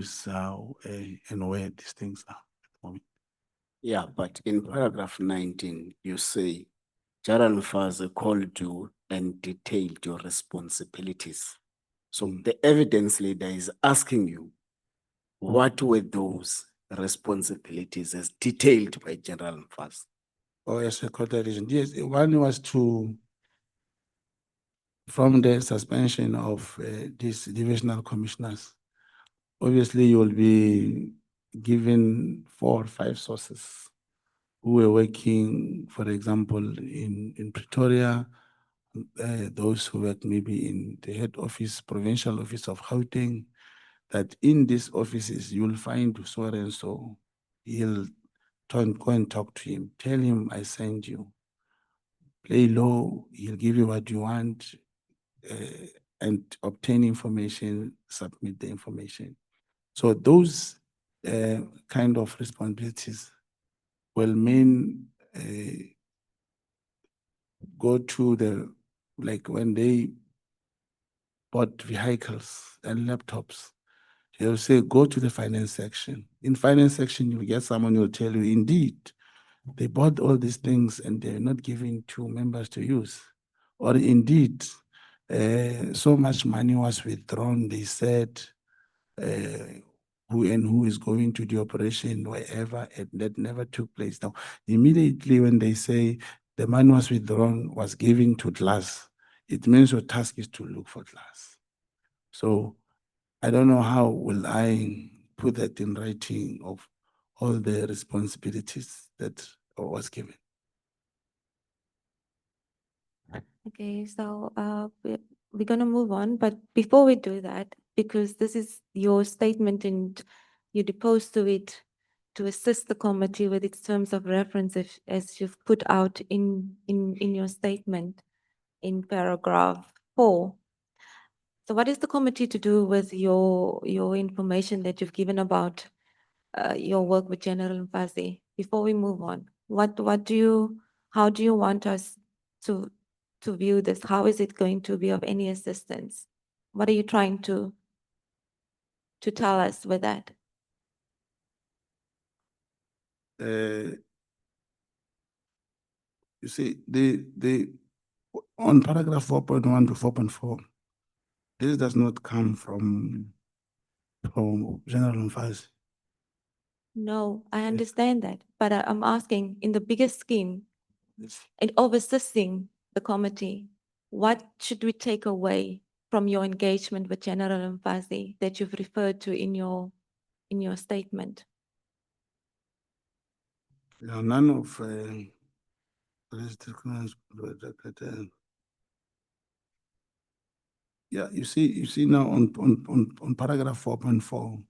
knows and where these things are at the moment. Yeah, but in paragraph 19, you say, General Mkhwanazi called you and detailed your responsibilities. So the evidence leader is asking you, what were those responsibilities as detailed by General Mkhwanazi? Oh, yes, quotation. Yes, one was from the suspension of these divisional commissioners. Obviously, you will be given 4 or 5 sources who were working, for example, in Pretoria, those who work maybe in the head office, provincial office of Gauteng, that in these offices you'll find so and so. He'll go and talk to him, tell him I send you. Play low, he'll give you what you want, and obtain information, submit the information. So those kind of responsibilities will mean go to the, like when they bought vehicles and laptops, they'll say, go to the finance section. In finance section, you'll get someone who will tell you, indeed, they bought all these things and they're not giving to members to use. Or indeed, so much money was withdrawn, they said, who is going to the operation wherever, and that never took place. Now, immediately when they say the money was withdrawn, was given to class, it means your task is to look for class. So I don't know how will I put that in writing of all the responsibilities that was given. Okay, so we're going to move on, but before we do that, because this is your statement and you deposed to it to assist the committee with its terms of reference, as you've put out in your statement in paragraph 4. So what is the committee to do with your information that you've given about your work with General Mkhwanazi? Before we move on, how do you want us to view this? How is it going to be of any assistance? What are you trying to tell us with that? You see, on paragraph 4.1 to 4.4, this does not come from General Mkhwanazi. No, I understand that, but I'm asking, in the bigger scheme, Yes. and of assisting the committee, what should we take away from your engagement with General Mkhwanazi that you've referred to in your statement? Yeah, none of yeah, you see now on paragraph 4.4,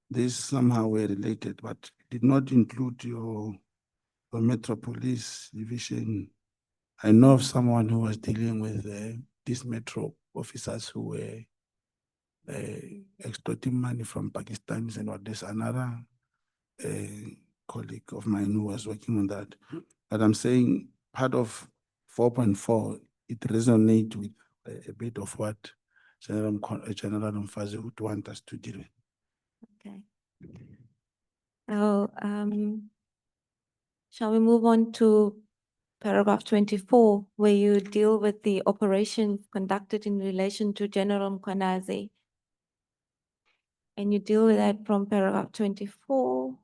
this somehow were related, but did not include your Metro Police Division. I know of someone who was dealing with these Metro officers who were extorting money from Pakistanis and what. There's another colleague of mine who was working on that. But I'm saying part of 4.4, it resonates with a bit of what General Mkhwanazi would want us to deal with. Okay. So, shall we move on to paragraph 24, where you deal with the operations conducted in relation to General Mkhwanazi? And you deal with that from paragraph 24,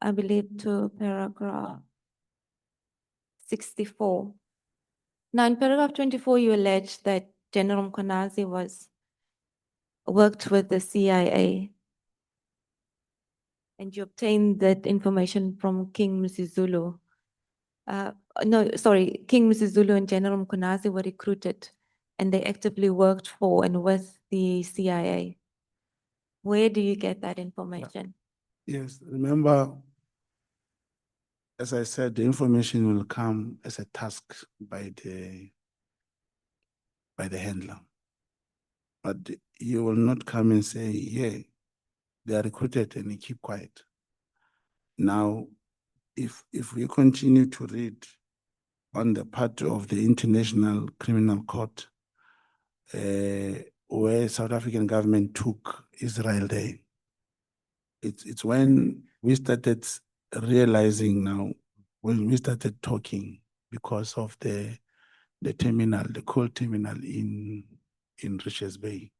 I believe, to paragraph 64. Now, in paragraph 24, you allege that General Mkhwanazi worked with the CIA, and you obtained that information from King Msizulu. No, sorry, King Msizulu and General Mkhwanazi were recruited, and they actively worked for and with the CIA. Where do you get that information? Yes, remember, as I said, the information will come as a task by the handler. But you will not come and say, yeah, they are recruited, and you keep quiet. Now, if we continue to read on the part of the International Criminal Court, where South African government took Israel there. It's when we started realizing now, when we started talking because of the terminal, the coal terminal in Richards Bay.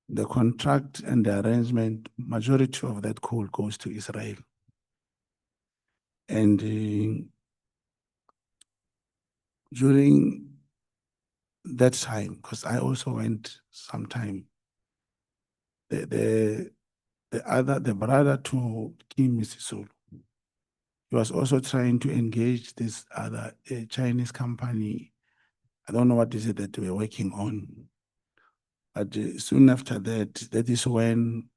The contract and the arrangement, majority of that coal goes to Israel. And during that time, because I also went sometime, the brother to Kim Misisulu, he was also trying to engage this other Chinese company. I don't know what is it that they were working on. But soon after that, that is when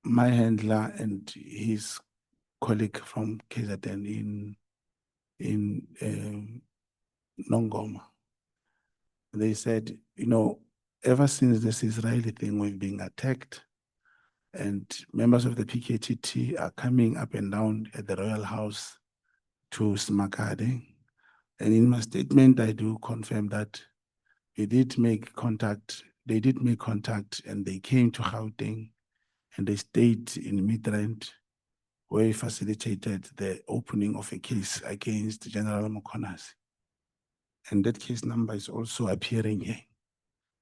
my handler and his colleague from KZN in Nongoma, they said, you know, ever since this Israeli thing, we've been attacked, and members of the PKTT are coming up and down at the Royal House to Smakade. And in my statement, I do confirm that they did make contact, and they came to Gauteng, and they stayed in Midrand, where he facilitated the opening of a case against General Mkhwanazi. And that case number is also appearing here.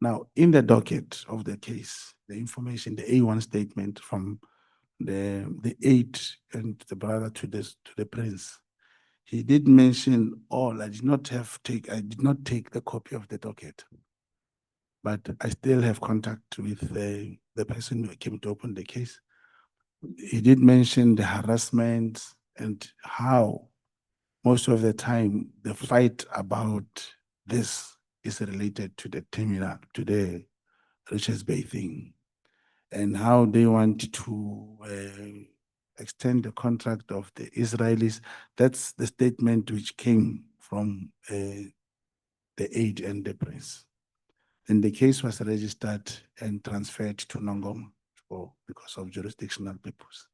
Now, in the docket of the case, the information, the A1 statement from the aide and the brother to the prince, he did mention all. I did not take the copy of the docket, but I still have contact with the person who came to open the case. He did mention the harassment and how most of the time the fight about this is related to the terminal, to the Richards Bay thing, and how they want to extend the contract of the Israelis. That's the statement which came from the aide and the press. And the case was registered and transferred to Nongoma because of jurisdictional purpose.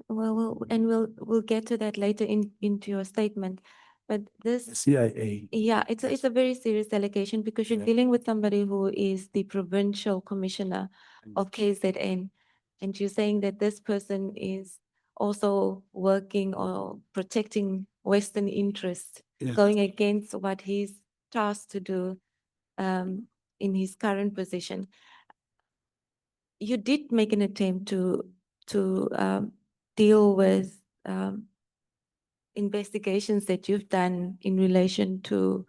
Well, and we'll get to that later into your statement. But this, CIA. yeah, it's a very serious allegation because you're Yeah. dealing with somebody who is the provincial commissioner of KZN, and you're saying that this person is also working or protecting Western interests, Yes. going against what he's tasked to do in his current position. You did make an attempt to deal with investigations that you've done in relation to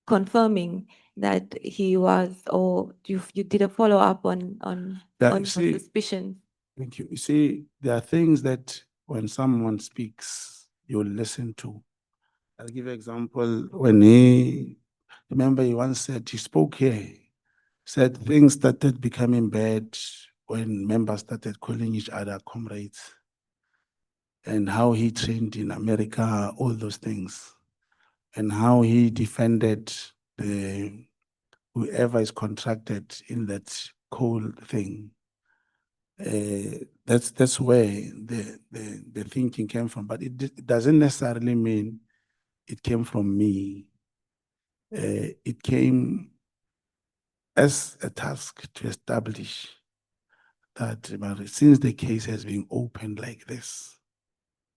confirming that he was, or you did a follow up on Yeah, your see, suspicion. thank you. You see, there are things that when someone speaks, you'll listen to. I'll give you an example. When remember he once said, he spoke here, said things started becoming bad when members started calling each other comrades, and how he trained in America, all those things, and how he defended whoever is contracted in that coal thing. That's where the thinking came from, but it doesn't necessarily mean it came from me. It came as a task to establish that since the case has been opened like this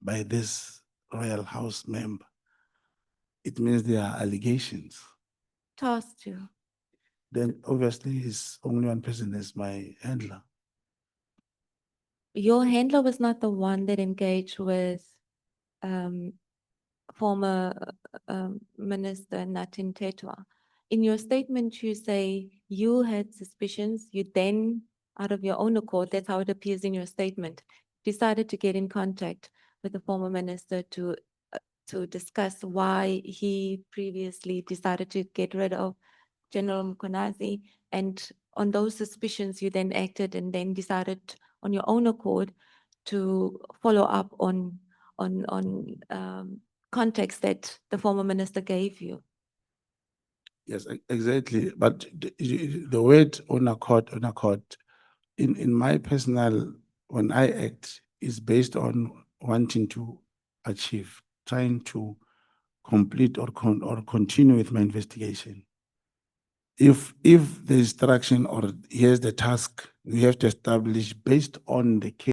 by this Royal House member, it means there are allegations. Tasked you. Then obviously it's only one person as my handler. Your handler was not the one that engaged with former Minister Natin Tetwa. In your statement, you say you had suspicions. You then, out of your own accord, that's how it appears in your statement, decided to get in contact with the former minister to discuss why he previously decided to get rid of General Mkhwanazi. And on those suspicions, you then acted and then decided on your own accord to follow up on context that the former minister gave you. Yes, exactly. But the word on accord, in my personal, when I act, is based on wanting to achieve, trying to complete or continue with my investigation. if the instruction or here's the task, we have to establish based on the case